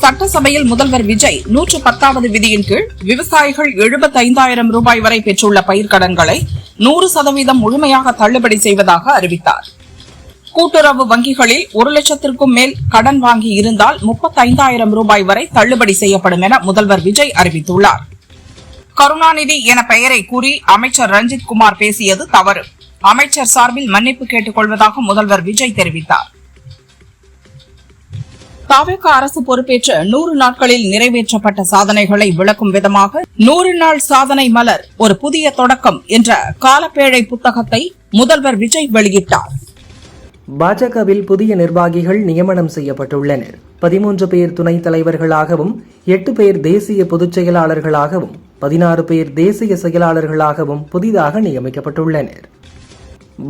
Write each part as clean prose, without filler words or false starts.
சட்டசபையில் முதல்வர் விஜய் 110வது விதியின் கீழ் விவசாயிகள் 75,000 ரூபாய் வரை பெற்றுள்ள பயிர்க்கடன்களை 100% முழுமையாக தள்ளுபடி செய்வதாக அறிவித்தார். கூட்டுறவு வங்கிகளில் 1 லட்சத்திற்கும் மேல் கடன் வாங்கி இருந்தால் 35,000 ரூபாய் வரை தள்ளுபடி செய்யப்படும் என முதல்வர் விஜய் அறிவித்துள்ளார். கருணாநிதி என பெயரை கூறி அமைச்சர் ரஞ்சித் குமார் பேசியது தவறு. அமைச்சர் சார்பில் மன்னிப்பு கேட்டுக் கொள்வதாக முதல்வர் விஜய் தெரிவித்தார். தவிக அரசு பொறுப்பேற்ற 100 நாட்களில் நிறைவேற்றப்பட்ட சாதனைகளை விளக்கும் விதமாக 100 நாள் சாதனை மலர் ஒரு புதிய தொடக்கம் என்ற காலப்பேழை புத்தகத்தை முதல்வர் விஜய் வெளியிட்டார். பாஜகவில் புதிய நிர்வாகிகள் நியமனம் செய்யப்பட்டுள்ளனர். 13 பேர் துணைத் தலைவர்களாகவும் 8 பேர் தேசிய பொதுச் செயலாளர்களாகவும் 16 பேர் தேசிய செயலாளர்களாகவும் புதிதாக நியமிக்கப்பட்டுள்ளனர்.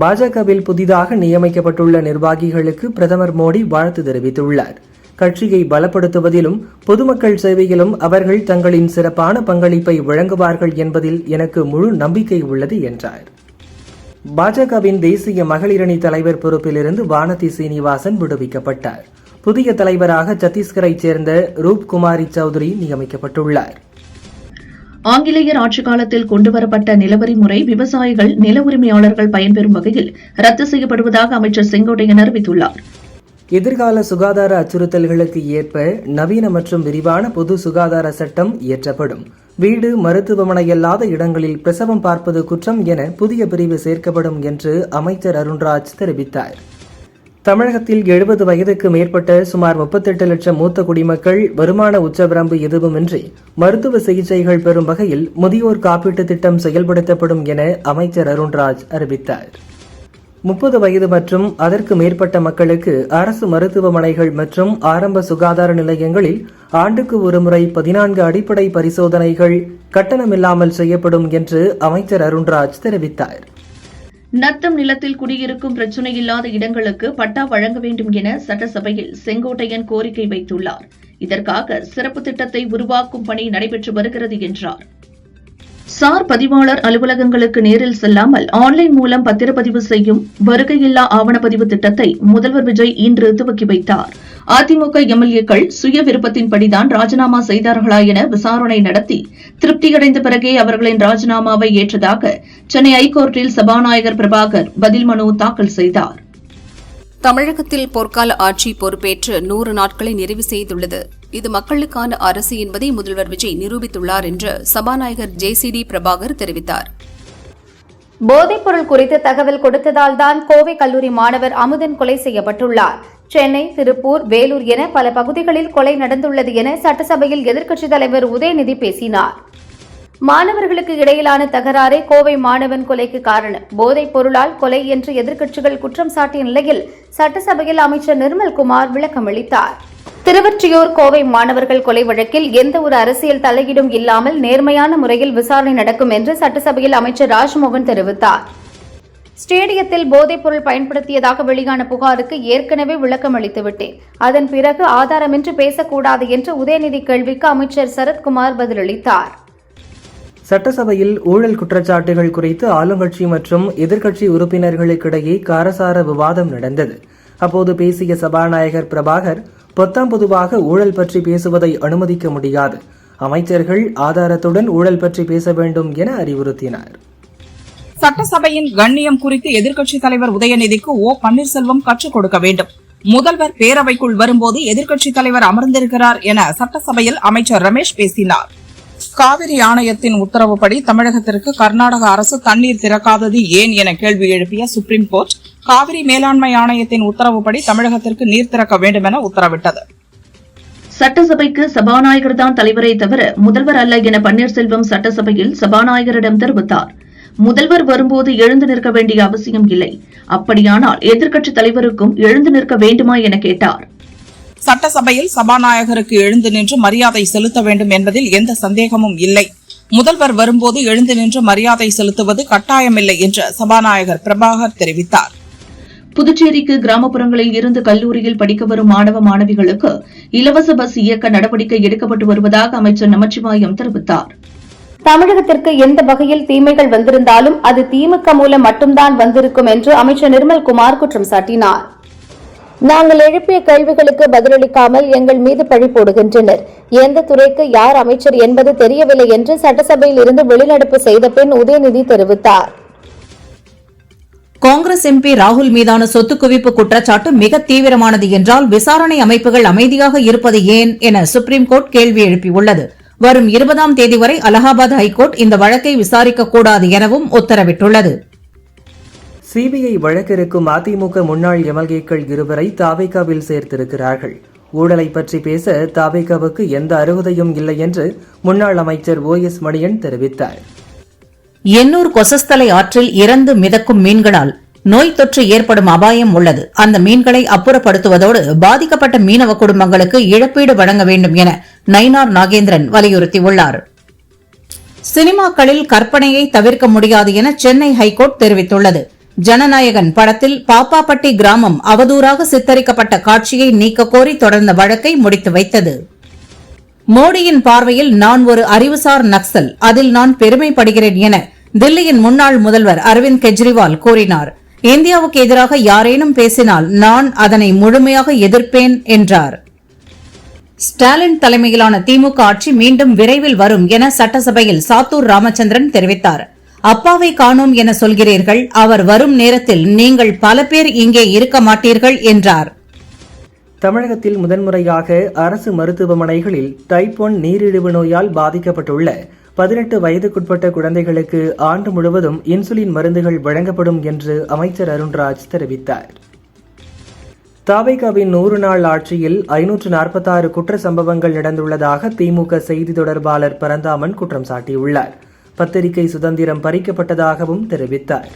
பாஜகவில் புதிதாக நியமிக்கப்பட்டுள்ள நிர்வாகிகளுக்கு பிரதமர் மோடி வாழ்த்து தெரிவித்துள்ளார். கட்சியை பலப்படுத்துவதிலும் பொதுமக்கள் சேவையிலும் அவர்கள் தங்களின் சிறப்பான பங்களிப்பை வழங்குவார்கள் என்பதில் எனக்கு முழு நம்பிக்கை உள்ளது என்றார். பாஜகவின் தேசிய மகளிரணி தலைவர் பொறுப்பிலிருந்து வானதி சீனிவாசன் விடுவிக்கப்பட்டார். புதிய தலைவராக சத்தீஸ்கரைச் சேர்ந்த ரூப்குமாரி சௌத்ரி நியமிக்கப்பட்டுள்ளார். ஆங்கிலேயர் ஆட்சிக் காலத்தில் கொண்டுவரப்பட்ட நிலவரி முறை விவசாயிகள் நில உரிமையாளர்கள் பயன்பெறும் வகையில் ரத்து செய்யப்படுவதாக அமைச்சர் செங்கோட்டையன் அறிவித்துள்ளார். எதிர்கால சுகாதார அச்சுறுத்தல்களுக்கு ஏற்ப நவீன மற்றும் விரிவான பொது சுகாதார சட்டம் இயற்றப்படும். வீடு, மருத்துவமனை அல்லாத இடங்களில் பிரசவம் பார்ப்பது குற்றம் என புதிய பிரிவு சேர்க்கப்படும் என்று அமைச்சர் அருண்ராஜ் தெரிவித்தார். தமிழகத்தில் 70 வயதுக்கு மேற்பட்ட சுமார் 38 லட்சம் மூத்த குடிமக்கள் வருமான உச்சவரம்பு எதுவுமின்றி மருத்துவ சிகிச்சைகள் பெறும் வகையில் முதியோர் காப்பீட்டுத் திட்டம் செயல்படுத்தப்படும் என அமைச்சர் அருண்ராஜ் அறிவித்தார். 30 வயது மற்றும் அதற்கு மேற்பட்ட மக்களுக்கு அரசு மருத்துவமனைகள் மற்றும் ஆரம்ப சுகாதார நிலையங்களில் ஆண்டுக்கு ஒருமுறை 14 அடிப்படை பரிசோதனைகள் கட்டணமில்லாமல் செய்யப்படும் என்று அமைச்சர் அருண்ராஜ் தெரிவித்தார். நத்தம் நிலத்தில் குடியிருக்கும் பிரச்சினையில்லாத இடங்களுக்கு பட்டா வழங்க வேண்டும் என சட்டசபையில் செங்கோட்டையன் கோரிக்கை வைத்துள்ளார். இதற்காக சிறப்பு திட்டத்தை உருவாக்கும் பணி நடைபெற்று வருகிறது என்றார். சார் பதிவாளர் அலுவலகங்களுக்கு நேரில் செல்லாமல் ஆன்லைன் மூலம் பத்திரப்பதிவு செய்யும் வருகையில்லா ஆவணப்பதிவு திட்டத்தை முதல்வர் விஜய் இன்று துவக்கி வைத்தார். அதிமுக எம்எல்ஏக்கள் சுய விருப்பத்தின்படிதான் ராஜினாமா செய்தார்களா என விசாரணை நடத்தி திருப்தியடைந்த பிறகே அவர்களின் ராஜினாமாவை ஏற்றதாக சென்னை ஐகோர்ட்டில் சபாநாயகர் பிரபாகர் பதில் மனு தாக்கல் செய்தார். தமிழகத்தில் போர்க்கால ஆட்சி பொறுப்பேற்று 100 நாட்களை நிறைவு செய்துள்ளது. இது மக்களுக்கான அரசு என்பதை முதல்வர் விஜய் நிரூபித்துள்ளார் என்று சபாநாயகர் JCD பிரபாகர் தெரிவித்தார். போதைப்பொருள் குறித்து தகவல் கொடுத்ததால் தான் கோவை கல்லூரி மாணவர் அமுதன் கொலை செய்யப்பட்டுள்ளார். சென்னை, திருப்பூர், வேலூர் என பல பகுதிகளில் கொலை நடந்துள்ளது என சட்டசபையில் எதிர்க்கட்சித் தலைவர் உதயநிதி பேசினார். மாணவர்களுக்கு இடையிலான தகராறே கோவை மாணவன் கொலைக்கு காரணம். போதைப் பொருளால் கொலை என்று எதிர்க்கட்சிகள் குற்றம் சாட்டிய நிலையில் சட்டசபையில் அமைச்சர் நிர்மல்குமார் விளக்கமளித்தார். திருவொற்றியூர் கோவை மாணவர்கள் கொலை வழக்கில் எந்த ஒரு அரசியல் தலையீடும் இல்லாமல் நேர்மையான முறையில் விசாரணை நடக்கும் என்று சட்டசபையில் அமைச்சர் ராஜ்மோகன் தெரிவித்தார். ஸ்டேடியத்தில் போதைப்பொருள் பயன்படுத்தியதாக வெளியான புகாருக்கு ஏற்கனவே விளக்கம் அளித்துவிட்டேன். அதன் பிறகு ஆதாரமின்றி பேசக்கூடாது என்று உதயநிதி கேள்விக்கு அமைச்சர் சரத்குமார் பதிலளித்தார். சட்டசபையில் ஊழல் குற்றச்சாட்டுகள் குறித்து ஆளுங்கட்சி மற்றும் எதிர்க்கட்சி உறுப்பினர்களுக்கிடையே காரசார விவாதம் நடந்தது. அப்போது பேசிய சபாநாயகர் பிரபாகர், பொத்தாம் பொதுவாக ஊழல் பற்றி பேசுவதை அனுமதிக்க முடியாது, அமைச்சர்கள் ஆதாரத்துடன் ஊழல் பற்றி பேச வேண்டும் என அறிவுறுத்தினார். சட்டசபையின் கண்ணியம் குறித்து எதிர்க்கட்சித் தலைவர் உதயநிதிக்கு பன்னீர்செல்வம் கற்றுக் கொடுக்க வேண்டும். முதல்வர் பேரவைக்குள் வரும்போது எதிர்க்கட்சித் தலைவர் அமர்ந்திருக்கிறார் என சட்டசபையில் அமைச்சர் ரமேஷ் பேசினார். காவிரி ஆணையத்தின் உத்தரவுப்படி தமிழகத்திற்கு கர்நாடக அரசு தண்ணீர் திறக்காதது ஏன் என கேள்வி எழுப்பிய சுப்ரீம் கோர்ட், காவிரி மேலாண்மை ஆணையத்தின் உத்தரவுப்படி தமிழகத்திற்கு நீர் திறக்க வேண்டும் என உத்தரவிட்டது. சட்டசபைக்கு சபாநாயகர் தான் தலைவரை தவிர முதல்வர் அல்ல என பன்னீர்செல்வம் சட்டசபையில் சபாநாயகரிடம் தெரிவித்தார். முதல்வர் வரும்போது எழுந்து நிற்க வேண்டிய அவசியம் இல்லை, அப்படியானால் எதிர்க்கட்சித் தலைவருக்கும் எழுந்து நிற்க வேண்டுமா என கேட்டார். சட்டசபையில் சபாநாயகருக்கு எழுந்து நின்று மரியாதை செலுத்த வேண்டும் என்பதில் எந்த சந்தேகமும் இல்லை. முதல்வர் வரும்போது எழுந்து நின்று மரியாதை செலுத்துவது கட்டாயமில்லை என்று சபாநாயகர் பிரபாகர் தெரிவித்தார். புதுச்சேரிக்கு கிராமப்புறங்களில் இருந்து கல்லூரியில் படிக்க வரும் மாணவ மாணவிகளுக்கு இலவச பஸ் இயக்க நடவடிக்கை எடுக்கப்பட்டு வருவதாக அமைச்சர் நமச்சிவாயம் தெரிவித்தார். தமிழகத்திற்கு எந்த வகையில் தீமைகள் வந்திருந்தாலும் அது திமுக மூலம் மட்டும்தான் வந்திருக்கும் என்று அமைச்சர் நிர்மல்குமார் குற்றம் சாட்டினார். நாங்கள் எழுப்பிய கேள்விகளுக்கு பதிலளிக்காமல் எங்கள் மீது பழி போடுகின்றனர். எந்த துறைக்கு யார் அமைச்சர் என்பது தெரியவில்லை என்று சட்டசபையில் இருந்து வெளிநடப்பு செய்த பின் உதயநிதி தெரிவித்தார். காங்கிரஸ் எம்பி ராகுல் மீதான சொத்து குவிப்பு குற்றச்சாட்டு மிக தீவிரமானது என்றால் விசாரணை அமைப்புகள் அமைதியாக இருப்பது ஏன் என சுப்ரீம் கோர்ட் கேள்வி எழுப்பியுள்ளது. வரும் 20ஆம் தேதி வரை அலகாபாத் ஹைகோர்ட் இந்த வழக்கை விசாரிக்கக்கூடாது எனவும் உத்தரவிட்டுள்ளது. சிபிஐ வழக்கிருக்கும் அதிமுக முன்னாள் எம்எல்ஏக்கள் இருவரை தாவேகாவில் சேர்த்திருக்கிறார்கள். ஊழலை பற்றி பேச தாவேகாவுக்கு எந்த அருகதையும் இல்லை என்று முன்னாள் அமைச்சர் OS மணியன் தெரிவித்தார். எண்ணூர் கொசஸ்தலை ஆற்றில் இறந்து மிதக்கும் மீன்களால் நோய் தொற்று ஏற்படும் அபாயம் உள்ளது. அந்த மீன்களை அப்புறப்படுத்துவதோடு பாதிக்கப்பட்ட மீனவ குடும்பங்களுக்கு இழப்பீடு வழங்க வேண்டும் என நயினார் நாகேந்திரன் வலியுறுத்தியுள்ளார். சினிமாக்களில் கற்பனையை தவிர்க்க முடியாது என சென்னை ஹைகோர்ட் தெரிவித்துள்ளது. ஜனநாயகன் படத்தில் பாப்பாப்பட்டி கிராமம் அவதூறாக சித்தரிக்கப்பட்ட காட்சியை நீக்க கோரி தொடர்ந்த வழக்கை முடித்து வைத்தது. மோடியின் பார்வையில் நான் ஒரு அறிவுசார் நக்சல், அதில் நான் பெருமைப்படுகிறேன் என தில்லியின் முன்னாள் முதல்வர் அரவிந்த் கெஜ்ரிவால் கூறினார். இந்தியாவுக்கு எதிராக யாரேனும் பேசினால் நான் அதனை முழுமையாக எதிர்ப்பேன் என்றார். ஸ்டாலின் தலைமையிலான திமுக ஆட்சி மீண்டும் விரைவில் வரும் என சட்டசபையில் சாத்தூர் ராமச்சந்திரன் தெரிவித்தார். அப்பாவை காணோம் என சொல்கிறீர்கள், அவர் வரும் நேரத்தில் நீங்கள் பல பேர் இங்கே இருக்க மாட்டீர்கள் என்றார். தமிழகத்தில் முதன்முறையாக அரசு மருத்துவமனைகளில் டைப் 1 நீரிழிவு நோயால் பாதிக்கப்பட்டுள்ள 18 வயதுக்குட்பட்ட குழந்தைகளுக்கு ஆண்டு முழுவதும் இன்சுலின் மருந்துகள் வழங்கப்படும் என்று அமைச்சர் அருண்ராஜ் தெரிவித்தார். தாவேகாவின் 100 நாள் ஆட்சியில் 546 குற்ற சம்பவங்கள் நடந்துள்ளதாக திமுக செய்தி தொடர்பாளர் பரந்தாமன் குற்றம் சாட்டியுள்ளார். பத்திரிகை சுதந்திரம் பறிக்கப்பட்டதாகவும் தெரிவித்தார்.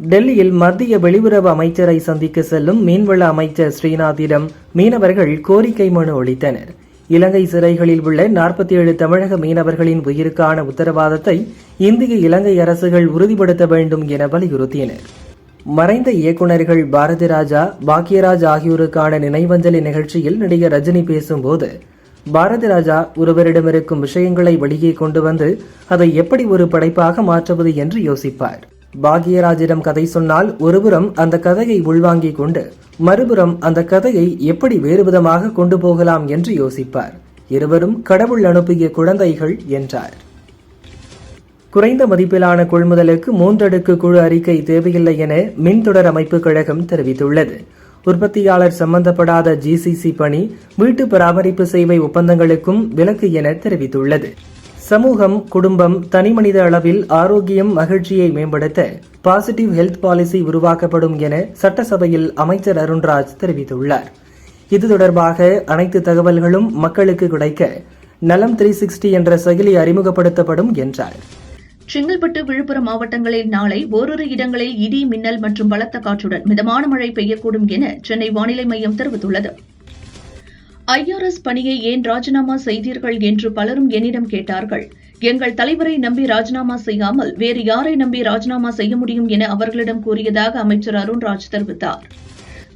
டெல்லியில் மத்திய வெளியுறவு அமைச்சரை சந்திக்க செல்லும் மீன்வள அமைச்சர் ஸ்ரீநாத்திடம் மீனவர்கள் கோரிக்கை மனு அளித்தனர். இலங்கை சிறைகளில் உள்ள 47 தமிழக மீனவர்களின் உயிருக்கான உத்தரவாதத்தை இந்திய இலங்கை அரசுகள் உறுதிப்படுத்த வேண்டும் என வலியுறுத்தினர். மறைந்த இயக்குநர்கள் பாரதி ராஜா, பாக்யராஜ் ஆகியோருக்கான நினைவஞ்சலி நிகழ்ச்சியில் நடிகர் ரஜினி பேசும்போது, பாரதி ராஜா ஒருவரிடமிருக்கும் விஷயங்களை வெளியே கொண்டு வந்து அதை எப்படி ஒரு படைப்பாக மாற்றுவது என்று யோசிப்பார். பாக்யராஜிடம் கதை சொன்னால் ஒருபுறம் அந்த கதையை உள்வாங்கிக் கொண்டு மறுபுறம் அந்த கதையை எப்படி வேறுவிதமாக கொண்டு போகலாம் என்று யோசிப்பார். இருவரும் கடவுள் அனுப்பிய குழந்தைகள் என்றார். குறைந்த மதிப்பிலான கொள்முதலுக்கு 3 அடுக்கு குழு அறிக்கை தேவையில்லை என மின்தொடர் அமைப்பு கழகம் தெரிவித்துள்ளது. உற்பத்தியாளர் சம்பந்தப்படாத GCC பணி, வீட்டு பராமரிப்பு சேவை ஒப்பந்தங்களுக்கும் விலக்கு என தெரிவித்துள்ளது. சமூகம், குடும்பம், தனிமனித அளவில் ஆரோக்கியம், மகிழ்ச்சியை மேம்படுத்த பாசிட்டிவ் ஹெல்த் பாலிசி உருவாக்கப்படும் என சட்டசபையில் அமைச்சர் அருண்ராஜ் தெரிவித்துள்ளார். இது தொடர்பாக அனைத்து தகவல்களும் மக்களுக்கு கிடைக்க நலம் 360 என்ற செயலி அறிமுகப்படுத்தப்படும் என்றார். செங்கல்பட்டு, விழுப்புரம் மாவட்டங்களில் நாளை ஓரிரு இடங்களில் இடி, மின்னல் மற்றும் பலத்த காற்றுடன் மிதமான மழை பெய்யக்கூடும் என சென்னை வானிலை மையம் தெரிவித்துள்ளது. IRS பணியை ஏன் ராஜினாமா செய்தீர்கள் என்று பலரும் என்னிடம் கேட்டார்கள். எங்கள் தலைவரை நம்பி ராஜினாமா செய்யாமல் வேறு யாரை நம்பி ராஜினாமா செய்ய முடியும் என அவர்களிடம் கூறியதாக அமைச்சர் அருண்ராஜ் தெரிவித்தார்.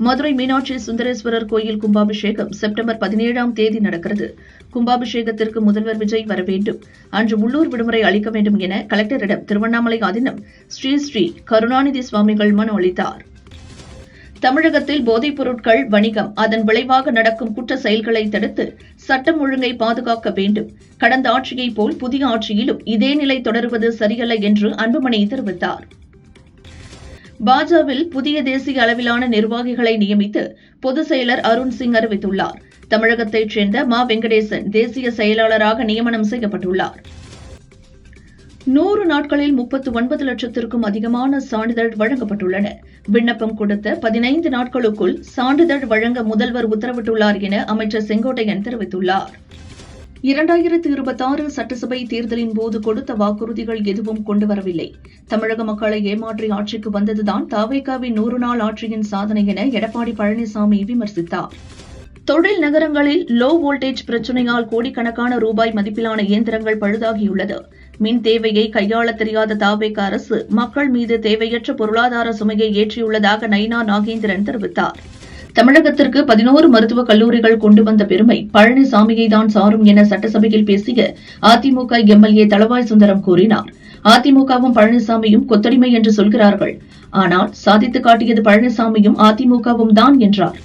மதுரை மீனாட்சி சுந்தரேஸ்வரர் கோயில் கும்பாபிஷேகம் செப்டம்பர் 17ஆம் தேதி நடக்கிறது. கும்பாபிஷேகத்திற்கு முதல்வர் விஜய் வர வேண்டும். அன்று உள்ளூர் விடுமுறை அளிக்க வேண்டும் என கலெக்டரிடம் திருவண்ணாமலை ஆதீனம் ஸ்ரீ கருணாநிதி சுவாமிகள் மனு அளித்தார். தமிழகத்தில் போதைப் பொருட்கள் வணிகம், அதன் விளைவாக நடக்கும் குற்ற செயல்களை தடுத்து சட்டம் ஒழுங்கை பாதுகாக்க வேண்டும். கடந்த ஆட்சியைப் போல் புதிய ஆட்சியிலும் இதே நிலை தொடருவது சரியல்ல என்று அன்புமணி தெரிவித்தார். பாஜவில் புதிய தேசிய அளவிலான நிர்வாகிகளை நியமித்து பொதுச் செயலர் அருண் சிங் அறிவித்துள்ளார். தமிழகத்தைச் சேர்ந்த மா வெங்கடேசன் தேசிய செயலாளராக நியமனம் செய்யப்பட்டுள்ளார். 100 நாட்களில் 39 லட்சத்திற்கும் அதிகமான சான்றிதழ் வழங்கப்பட்டுள்ளன. விண்ணப்பம் கொடுத்த 15 நாட்களுக்குள் சான்றிதழ் வழங்க முதல்வர் உத்தரவிட்டுள்ளார் என அமைச்சர் செங்கோட்டையன் தெரிவித்துள்ளார். 2026 சட்டசபை தேர்தலின் போது கொடுத்த வாக்குறுதிகள் எதுவும் கொண்டுவரவில்லை. தமிழக மக்களை ஏமாற்றி ஆட்சிக்கு வந்ததுதான் தாவேகாவின் 100 நாள் ஆட்சியின் சாதனை என எடப்பாடி பழனிசாமி விமர்சித்தார். தொழில் நகரங்களில் லோ வோல்டேஜ் பிரச்சினையால் கோடிக்கணக்கான ரூபாய் மதிப்பிலான இயந்திரங்கள் பழுதாகியுள்ளது. மின் தேவையை கையாள தெரியாத தாவேக அரசு மக்கள் மீது தேவையற்ற பொருளாதார சுமையை ஏற்றியுள்ளதாக நயினார் நாகேந்திரன் தெரிவித்தார். தமிழகத்திற்கு 11 மருத்துவக் கல்லூரிகள் கொண்டு வந்த பெருமை பழனிசாமியை தான் சாரும் என சட்டசபையில் பேசிய அதிமுக MLA தளவாய் சுந்தரம் கூறினார். அதிமுகவும் பழனிசாமியும் கொத்தடிமை என்று சொல்கிறார்கள். ஆனால் சாதித்து காட்டியது பழனிசாமியும் அதிமுகவும் தான் என்றார்.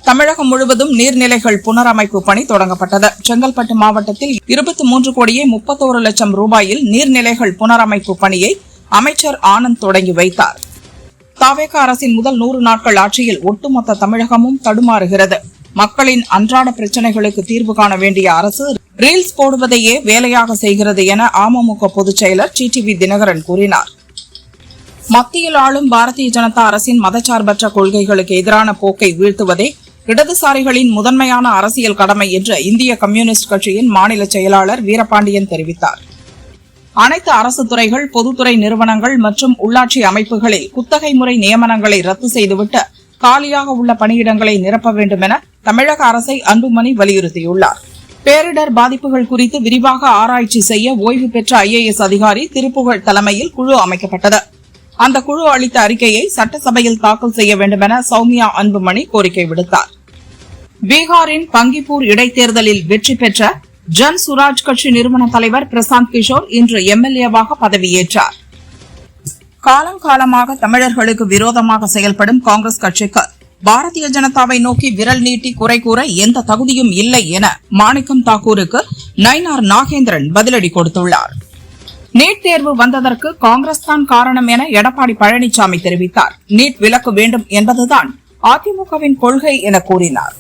தமிழகம் முழுவதும் நீர்நிலைகள் புனரமைப்பு பணி தொடங்கப்பட்டது. செங்கல்பட்டு மாவட்டத்தில் 23,31,00,000 ரூபாயில் நீர்நிலைகள் புனரமைப்பு பணியை அமைச்சர் ஆனந்த் தொடங்கி வைத்தார். தவேக அரசின் முதல் 100 நாட்கள் ஆட்சியில் ஒட்டுமொத்த தமிழகமும் தடுமாறுகிறது. மக்களின் அன்றாட பிரச்சினைகளுக்கு தீர்வு காண வேண்டிய அரசு ரீல்ஸ் போடுவதையே வேலையாக செய்கிறது என அமமுக பொதுச் செயலர் டிடிவி தினகரன் கூறினார். மத்தியில் ஆளும் பாரதிய ஜனதா அரசின் மதச்சார்பற்ற கொள்கைகளுக்கு எதிரான போக்கை வீழ்த்துவதே இடதுசாரிகளின் முதன்மையான அரசியல் கடமை என்று இந்திய கம்யூனிஸ்ட் கட்சியின் மாநில செயலாளர் வீரபாண்டியன் தெரிவித்தார். அனைத்து அரசு துறைகள், பொதுத்துறை நிறுவனங்கள் மற்றும் உள்ளாட்சி அமைப்புகளில் குத்தகை முறை நியமனங்களை ரத்து செய்துவிட்டு காலியாக உள்ள பணியிடங்களை நிரப்ப வேண்டும் என தமிழக அரசை அன்புமணி வலியுறுத்தியுள்ளார். பேரிடர் பாதிப்புகள் குறித்து விரிவாக ஆராய்ச்சி செய்ய ஓய்வு பெற்ற IAS அதிகாரி திருப்புகழ் தலைமையில் குழு அமைக்கப்பட்டது. அந்த குழு அளித்த அறிக்கையை சட்டசபையில் தாக்கல் செய்ய வேண்டும் என சௌமியா அன்புமணி கோரிக்கை விடுத்தார். பீகாரின் பங்கிப்பூர் இடைத்தேர்தலில் வெற்றி பெற்ற ஜன் சுராஜ் கட்சி நிறுவன தலைவர் பிரசாந்த் கிஷோர் இன்று MLA-வாக பதவியேற்றார். காலங்காலமாக தமிழர்களுக்கு விரோதமாக செயல்படும் காங்கிரஸ் கட்சிக்கு பாரதிய ஜனதாவை நோக்கி விரல் நீட்டி குறை கூற எந்த தகுதியும் இல்லை என மாணிக்கம் தாக்கூருக்கு நயினார் நாகேந்திரன் பதிலடி கொடுத்துள்ளார். நீட் தேர்வு வந்ததற்கு காங்கிரஸ் தான் காரணம் என எடப்பாடி பழனிசாமி தெரிவித்தார். நீட் விலக்கு வேண்டும் என்பதுதான் அதிமுகவின் கொள்கை என கூறினார்.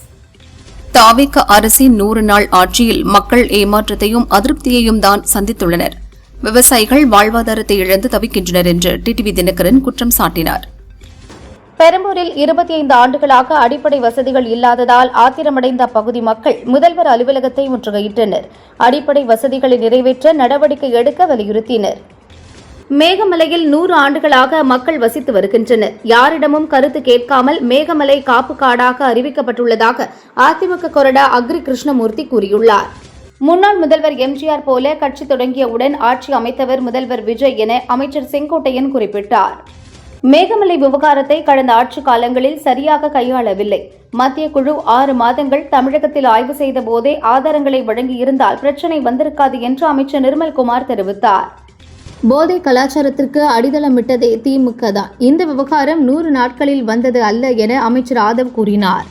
தவேக அரசின் 100 நாள் ஆட்சியில் மக்கள் ஏமாற்றத்தையும் அதிருப்தியையும் தான் சந்தித்துள்ளனர். விவசாயிகள் வாழ்வாதாரத்தை இழந்து தவிக்கின்றனர் என்று டிடிவி தினகரன் குற்றம் சாட்டினார். பெரம்பூரில் 25 ஆண்டுகளாக அடிப்படை வசதிகள் இல்லாததால் ஆத்திரமடைந்த அப்பகுதி மக்கள் முதல்வர் அலுவலகத்தை முற்றுகையிட்டனர். அடிப்படை வசதிகளை நிறைவேற்ற நடவடிக்கை எடுக்க வலியுறுத்தினர். மேகமலையில் 100 ஆண்டுகளாக மக்கள் வசித்து வருகின்றனர். யாரிடமும் கருத்து கேட்காமல் மேகமலை காப்பு காடாக அறிவிக்கப்பட்டுள்ளதாக அதிமுக கொறடா அக்ரி கிருஷ்ணமூர்த்தி கூறியுள்ளார். முன்னாள் முதல்வர் எம்ஜிஆர் போல கட்சி தொடங்கியவுடன் ஆட்சி அமைத்தவர் முதல்வர் விஜய் என அமைச்சர் செங்கோட்டையன் குறிப்பிட்டார். மேகமலை விவகாரத்தை கடந்த ஆட்சி காலங்களில் சரியாக கையாளவில்லை. மத்திய குழு 6 மாதங்கள் தமிழகத்தில் ஆய்வு செய்த போதே ஆதாரங்களை வழங்கியிருந்தால் பிரச்சினை வந்திருக்காது என்று அமைச்சர் நிர்மல்குமார் தெரிவித்தார். போதை கலாச்சாரத்திற்கு அடித்தளமிட்டதே திமுக தான். இந்த விவகாரம் 100 நாட்களில் வந்தது அல்ல என அமைச்சர் ஆதவ் கூறினார்.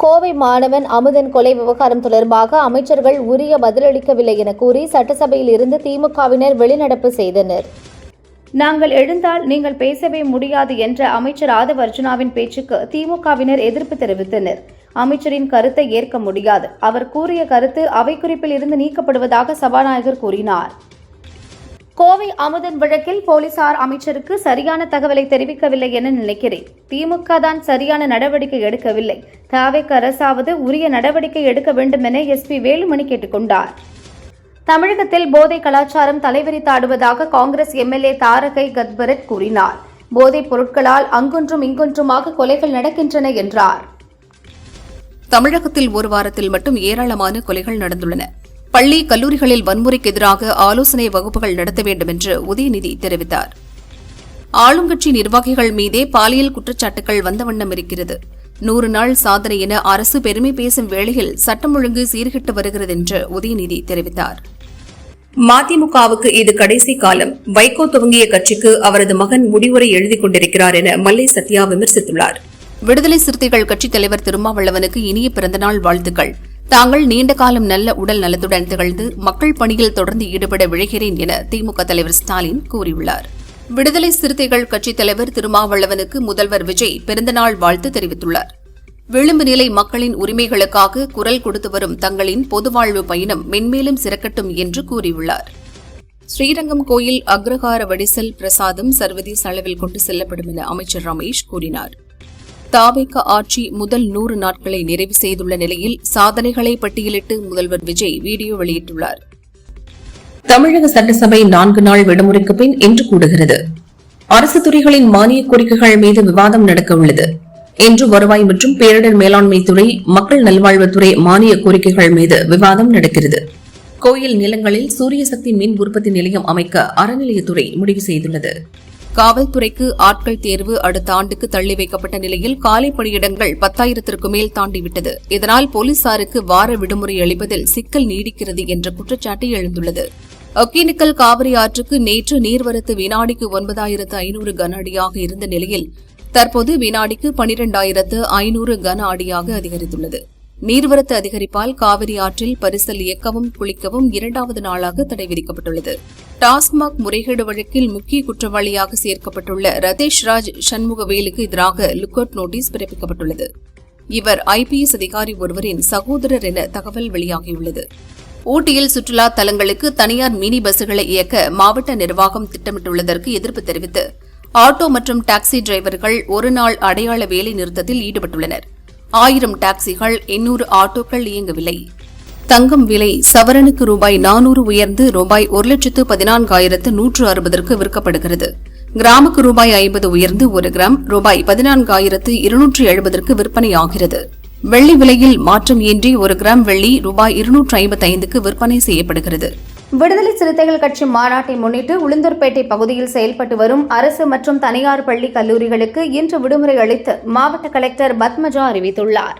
கோவை மாணவன் அமுதன் கொலை விவகாரம் தொடர்பாக அமைச்சர்கள் உரிய பதிலளிக்கவில்லை என கூறி சட்டசபையில் இருந்து திமுகவினர் வெளிநடப்பு செய்தனர். நாங்கள் எழுந்தால் நீங்கள் பேசவே முடியாது என்ற அமைச்சர் ஆதவ் அர்ஜுனாவின் பேச்சுக்கு திமுகவினர் எதிர்ப்பு தெரிவித்தனர். அமைச்சரின் கருத்தை ஏற்க முடியாது. அவர் கூறிய கருத்து அவை குறிப்பில் இருந்து நீக்கப்படுவதாக சபாநாயகர் கூறினார். கோவை அமுதன் வழக்கில் போலீசார் அமைச்சருக்கு சரியான தகவலை தெரிவிக்கவில்லை என நினைக்கிறேன். திமுக தான் சரியான நடவடிக்கை எடுக்கவில்லை. தவேக அரசாவது உரிய நடவடிக்கை எடுக்க வேண்டும் என SP வேலுமணி கேட்டுக்கொண்டார். தமிழகத்தில் போதை கலாச்சாரம் தலைவிரித்தாடுவதாக காங்கிரஸ் MLA தாரகை கத்பரத் கூறினார். போதைப் பொருட்களால் அங்கொன்றும் இங்கொன்றுமாக கொலைகள் நடக்கின்றன என்றார். தமிழகத்தில் ஒரு வாரத்தில் மட்டும் ஏராளமான கொலைகள் நடந்துள்ளன. பள்ளி, கல்லூரிகளில் வன்முறைக்கு எதிராக ஆலோசனை வகுப்புகள் நடத்த வேண்டும் என்று உதயநிதி தெரிவித்தார். ஆளுங்கட்சி நிர்வாகிகள் மீதே பாலியல் குற்றச்சாட்டுகள் வந்த வண்ணம் இருக்கிறது. 100 நாள் சாதனை என அரசு பெருமை பேசும் வேளையில் சட்டம் ஒழுங்கு சீர்கெட்டு வருகிறது என்று உதயநிதி தெரிவித்தார். மதிமுகவுக்கு இது கடைசி காலம். வைகோ துவங்கிய கட்சிக்கு அவரது மகன் முடிவுரை எழுதிக் கொண்டிருக்கிறார் என மல்லை சத்யா விமர்சித்துள்ளார். விடுதலை சிறுத்தைகள் கட்சித் தலைவர் திருமாவளவனுக்கு இனிய பிறந்தநாள் வாழ்த்துக்கள். தாங்கள் நீண்ட காலம் நல்ல உடல் நலத்துடன் திகழ்ந்து மக்கள் பணியில் தொடர்ந்து ஈடுபட விழைகிறேன் என திமுக தலைவர் ஸ்டாலின் கூறியுள்ளார். விடுதலை சிறுத்தைகள் கட்சித் தலைவர் திருமாவளவனுக்கு முதல்வர் விஜய் பிறந்தநாள் வாழ்த்து தெரிவித்துள்ளார். விளிம்பு நிலை மக்களின் உரிமைகளுக்காக குரல் கொடுத்து வரும் தங்களின் பொதுவாழ்வு பயணம் மென்மேலும் சிறக்கட்டும் என்று கூறியுள்ளார். ஸ்ரீரங்கம் கோயில் அக்ரஹார வடிசல் பிரசாதம் சர்வதேச அளவில் கொண்டு செல்லப்படும் என அமைச்சர் ரமேஷ் கூறினார். தவேக ஆட்சி முதல் 100 நாட்களை நிறைவு செய்துள்ள நிலையில் சாதனைகளை பட்டியலிட்டு முதல்வர் விஜய் வீடியோ வெளியிட்டுள்ளார். தமிழக சட்டசபை 4 நாள் விடுமுறைக்கு பின் இன்று கூடுகிறது. அரசு துறைகளின் மானிய கோரிக்கைகள் மீது விவாதம் நடக்க உள்ளது. இன்று வருவாய் மற்றும் பேரிடர் மேலாண்மை துறை, மக்கள் நல்வாழ்வுத்துறை மானிய கோரிக்கைகள் மீது விவாதம் நடக்கிறது. கோயில் நிலங்களில் சூரிய சக்தி மின் உற்பத்தி நிலையம் அமைக்க அறநிலையத்துறை முடிவு செய்துள்ளது. காவல்துறைக்கு ஆட்கள் தேர்வு அடுத்த ஆண்டுக்கு தள்ளி வைக்கப்பட்ட நிலையில் காலி பணியிடங்கள் 10,000க்கு மேல் தாண்டிவிட்டது. இதனால் போலீசாருக்கு வார விடுமுறை அளிப்பதில் சிக்கல் நீடிக்கிறது என்ற குற்றச்சாட்டு எழுந்துள்ளது. ஒகேனக்கல் காவிரி ஆற்றுக்கு நேற்று நீர்வரத்து வினாடிக்கு 9,500 கன அடியாக இருந்த நிலையில் தற்போது வினாடிக்கு 12,500 கன அடியாக அதிகரித்துள்ளது. நீர்வரத்து அதிகரிப்பால் காவிரி ஆற்றில் பரிசல் இயக்கவும் குளிக்கவும் 2வது நாளாக தடை விதிக்கப்பட்டுள்ளது. டாஸ்மாக் முறைகேடு வழக்கில் முக்கிய குற்றவாளியாக சேர்க்கப்பட்டுள்ள ரதேஷ் ராஜ் சண்முகவேலுக்கு எதிராக லுக் அவுட் நோட்டீஸ் பிறப்பிக்கப்பட்டுள்ளது. இவர் IPS அதிகாரி ஒருவரின் சகோதரர் என தகவல் வெளியாகியுள்ளது. ஊட்டியில் சுற்றுலா தலங்களுக்கு தனியார் மினி பஸ்களை இயக்க மாவட்ட நிர்வாகம் திட்டமிட்டுள்ளதற்கு எதிர்ப்பு தெரிவித்து ஆட்டோ மற்றும் டாக்ஸி டிரைவர்கள் ஒருநாள் அடையாள வேலை நிறுத்தத்தில் ஈடுபட்டுள்ளனர். 1000 டாக்ஸிகள் 800 ஆட்டோக்கள் இயங்கவில்லை. தங்கம் விலை சவரனுக்கு ₹400 உயர்ந்து ₹1,14,160க்கு விற்கப்படுகிறது. கிராமுக்கு ₹50 உயர்ந்து 1 கிராம் ₹14,270க்கு விற்பனையாகிறது. வெள்ளி விலையில் மாற்றம் இன்றி 1 கிராம் வெள்ளி ₹255க்கு விற்பனை செய்யப்படுகிறது. விடுதலை சிறுத்தைகள் கட்சி மாநாட்டை முன்னிட்டு உளுந்தூர்பேட்டை பகுதியில் செயல்பட்டு வரும் அரசு மற்றும் தனியார் பள்ளி கல்லூரிகளுக்கு இன்று விடுமுறை அளித்து மாவட்ட கலெக்டர் பத்மஜா அறிவித்துள்ளார்.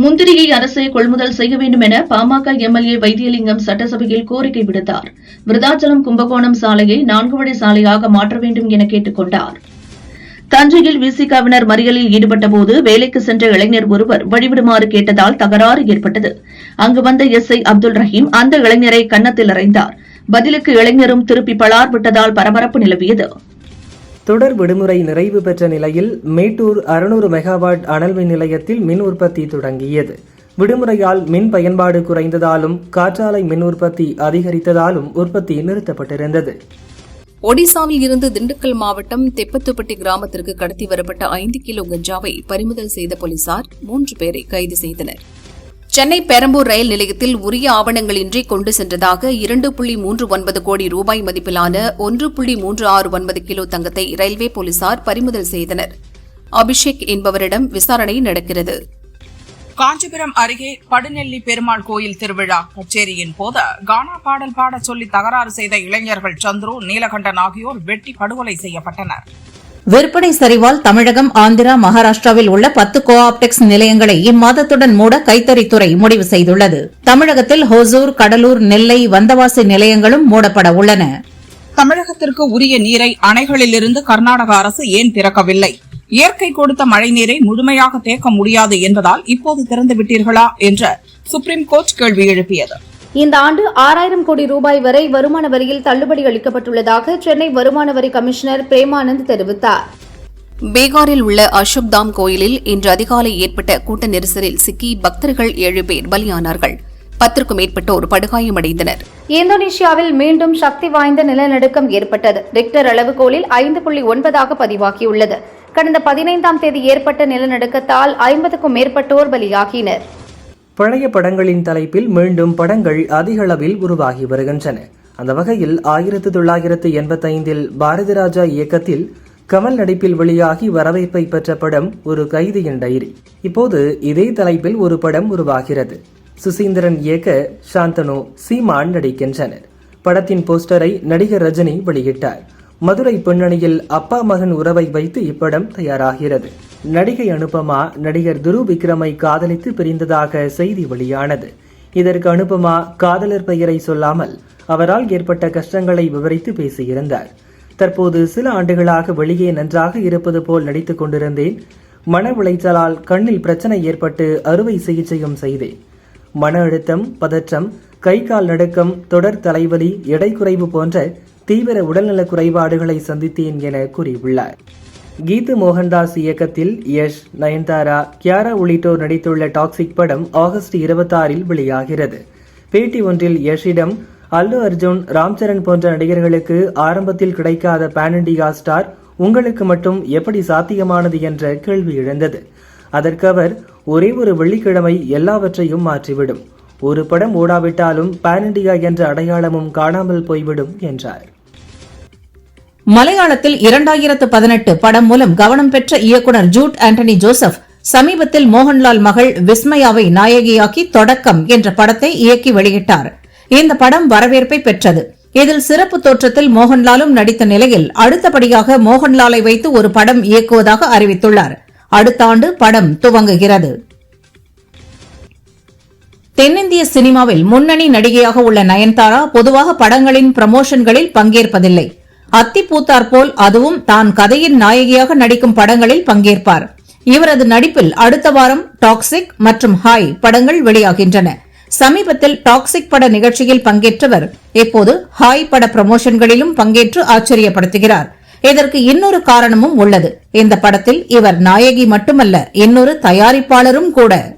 முந்திரியை அரசே கொள்முதல் செய்ய வேண்டும் என பாமக MLA வைத்தியலிங்கம் சட்டசபையில் கோரிக்கை விடுத்தார். விருதாச்சலம் கும்பகோணம் சாலையை 4 வழி சாலையாக மாற்ற வேண்டும் என கேட்டுக் கொண்டார். தஞ்சையில் விசிகவினர் மறியலில் ஈடுபட்டபோது வேலைக்கு சென்ற இளைஞர் ஒருவர் வழிவிடுமாறு கேட்டதால் தகராறு ஏற்பட்டது. அங்கு வந்த SI அப்துல் ரஹீம் அந்த இளைஞரை கன்னத்தில் அறைந்தார். பதிலுக்கு இளைஞரும் திருப்பி பளார் விட்டதால் பரபரப்பு நிலவியது. தொடர் விடுமுறை நிறைவு பெற்ற நிலையில் மேட்டூர் 600 மெகாவாட் அனல் மின் நிலையத்தில் மின் உற்பத்தி தொடங்கியது. விடுமுறையால் மின் பயன்பாடு குறைந்ததாலும் காற்றாலை மின் உற்பத்தி அதிகரித்ததாலும் உற்பத்தி நிறுத்தப்பட்டிருந்தது. ஒடிசாவில் இருந்து திண்டுக்கல் மாவட்டம் தெப்பத்துப்பட்டி கிராமத்திற்கு கடத்தி வரப்பட்ட 5 கிலோ கஞ்சாவை பறிமுதல் செய்த போலீசார் 3 பேரை கைது செய்தனர். சென்னை பெரம்பூர் ரயில் நிலையத்தில் உரிய ஆவணங்களின்றி கொண்டு சென்றதாக 2.39 கோடி ரூபாய் மதிப்பிலான 1.369 கிலோ தங்கத்தை ரயில்வே போலீசார் பறிமுதல் செய்தனர். அபிஷேக் என்பவரிடம் விசாரணை நடக்கிறது. காஞ்சிபுரம் அருகே படுநெல்லி பெருமாள் கோயில் திருவிழா கச்சேரியின் போது கானா பாடல் பாடச் சொல்லி தகராறு செய்த இளைஞர்கள் சந்துரு, நீலகண்டன் ஆகியோர் வெட்டி படுகொலை செய்யப்பட்டனர். விற்பனை சரிவால் தமிழகம், ஆந்திரா, மகாராஷ்டிராவில் உள்ள 10 கோஆப்டெக்ஸ் நிலையங்களை இம்மாதத்துடன் மூட கைத்தறித்துறை முடிவு செய்துள்ளது. தமிழகத்தில் ஹொசூர், கடலூர், நெல்லை, வந்தவாசி நிலையங்களும் மூடப்பட உள்ளன. தமிழகத்திற்கு உரிய நீரை அணைகளிலிருந்து கர்நாடக அரசு ஏன் திறக்கவில்லை? இயற்கை கொடுத்த மழைநீரை முழுமையாக தேக்க முடியாது என்பதால் இப்போது திறந்து விட்டீர்களா என்று சுப்ரீம் கோர்ட் கேள்வி எழுப்பியது. இந்த ஆண்டு 6000 கோடி ரூபாய் வரை வருமான வரியில் தள்ளுபடி அளிக்கப்பட்டுள்ளதாக சென்னை வருமான வரி கமிஷனர் பிரேமானந்த் தெரிவித்தார். பீகாரில் உள்ள அசோக்தாம் கோயிலில் இன்று அதிகாலை ஏற்பட்ட கூட்ட நெரிசலில் சிக்கி பக்தர்கள் 7 பேர் பலியானார்கள். 10க்கும் மேற்பட்டோர் படுகாயமடைந்தனர். இந்தோனேஷியாவில் மீண்டும் சக்தி வாய்ந்த நிலநடுக்கம் ஏற்பட்டது. ரிக்டர் அளவுகோலில் 5.9 பதிவாகியுள்ளது. கடந்த 15ஆம் தேதி ஏற்பட்ட நிலநடுக்கத்தால் 50க்கும் மேற்பட்டோர் பலியாகினர். பழைய படங்களின் தலைப்பில் மீண்டும் படங்கள் அதிக அளவில் உருவாகி வருகின்றன. அந்த வகையில் 1985இல் பாரதி ராஜா இயக்கத்தில் கமல் நடிப்பில் வெளியாகி வரவேற்பை பெற்ற படம் ஒரு கைதியின் டைரி. இப்போது இதே தலைப்பில் ஒரு படம் உருவாகிறது. சுசீந்திரன் இயக்க சாந்தனு, சீமான் நடிக்கின்றனர். படத்தின் போஸ்டரை நடிகர் ரஜினி வெளியிட்டார். மதுரை பின்னணியில் அப்பா மகன் உறவை வைத்து இப்படம் தயாராகிறது. நடிகை அனுபமா நடிகர் துரு விக்ரமை காதலித்து பிரிந்ததாக செய்தி வெளியானது. இதற்கு அனுபமா காதலர் பெயரை சொல்லாமல் அவரால் ஏற்பட்ட கஷ்டங்களை விவரித்து பேசியிருந்தார். தற்போது சில ஆண்டுகளாக வெளியே நன்றாக இருப்பது போல் நடித்துக் கொண்டிருந்தேன். மன உளைச்சலால் கண்ணில் பிரச்சனை ஏற்பட்டு அறுவை சிகிச்சையும் செய்தேன். மன அழுத்தம், பதற்றம், கை கால் நடுக்கம், தொடர் தலைவலி, எடை குறைவு போன்ற தீவிர உடல்நல குறைபாடுகளை சந்தித்தேன் என கூறியுள்ளார். கீது மோகன்தாஸ் இயக்கத்தில் யஷ், நயன்தாரா, கியாரா உள்ளிட்டோர் நடித்துள்ள டாக்ஸிக் படம் ஆகஸ்ட் 26இல் வெளியாகிறது. பேட்டி ஒன்றில் யஷிடம் அல்லு அர்ஜுன், ராம்சரண் போன்ற நடிகர்களுக்கு ஆரம்பத்தில் கிடைக்காத பேன் இண்டியா ஸ்டார் உங்களுக்கு மட்டும் எப்படி சாத்தியமானது என்ற கேள்வி எழுந்தது. அதற்கு அவர், ஒரே ஒரு வெள்ளிக்கிழமை எல்லாவற்றையும் மாற்றிவிடும். ஒரு படம் ஓடாவிட்டாலும் பேன் இண்டியா என்ற அடையாளமும் காணாமல் போய்விடும் என்றார். மலையாளத்தில் 2018 படம் மூலம் கவனம் பெற்ற இயக்குநர் ஜூட் ஆண்டனி ஜோசப் சமீபத்தில் மோகன்லால் மகள் விஸ்மயாவை நாயகியாக்கி தொடக்கம் என்ற படத்தை இயக்கி வெளியிட்டார். இந்த படம் வரவேற்பை பெற்றது. இதில் சிறப்பு தோற்றத்தில் மோகன்லாலும் நடித்த நிலையில் அடுத்தபடியாக மோகன்லாலை வைத்து ஒரு படம் இயக்குவதாக அறிவித்துள்ளார். அடுத்த ஆண்டு படம் துவங்குகிறது. தென்னிந்திய சினிமாவில் முன்னணி நடிகையாக உள்ள நயன்தாரா பொதுவாக படங்களின் ப்ரமோஷன்களில் பங்கேற்பதில்லை. அத்தி பூத்தார் போல் அதுவும் தான் கதையின் நாயகியாக நடிக்கும் படங்களில் பங்கேற்பார். இவரது நடிப்பில் அடுத்த வாரம் டாக்ஸிக் மற்றும் ஹாய் படங்கள் வெளியாகின்றன. சமீபத்தில் டாக்ஸிக் பட நிகழ்ச்சியில் பங்கேற்றவர் இப்போது ஹாய் பட ப்ரமோஷன்களிலும் பங்கேற்று ஆச்சரியப்படுத்துகிறார். இதற்கு இன்னொரு காரணமும் உள்ளது. இந்த படத்தில் இவர் நாயகி மட்டுமல்ல, இன்னொரு தயாரிப்பாளரும் கூட.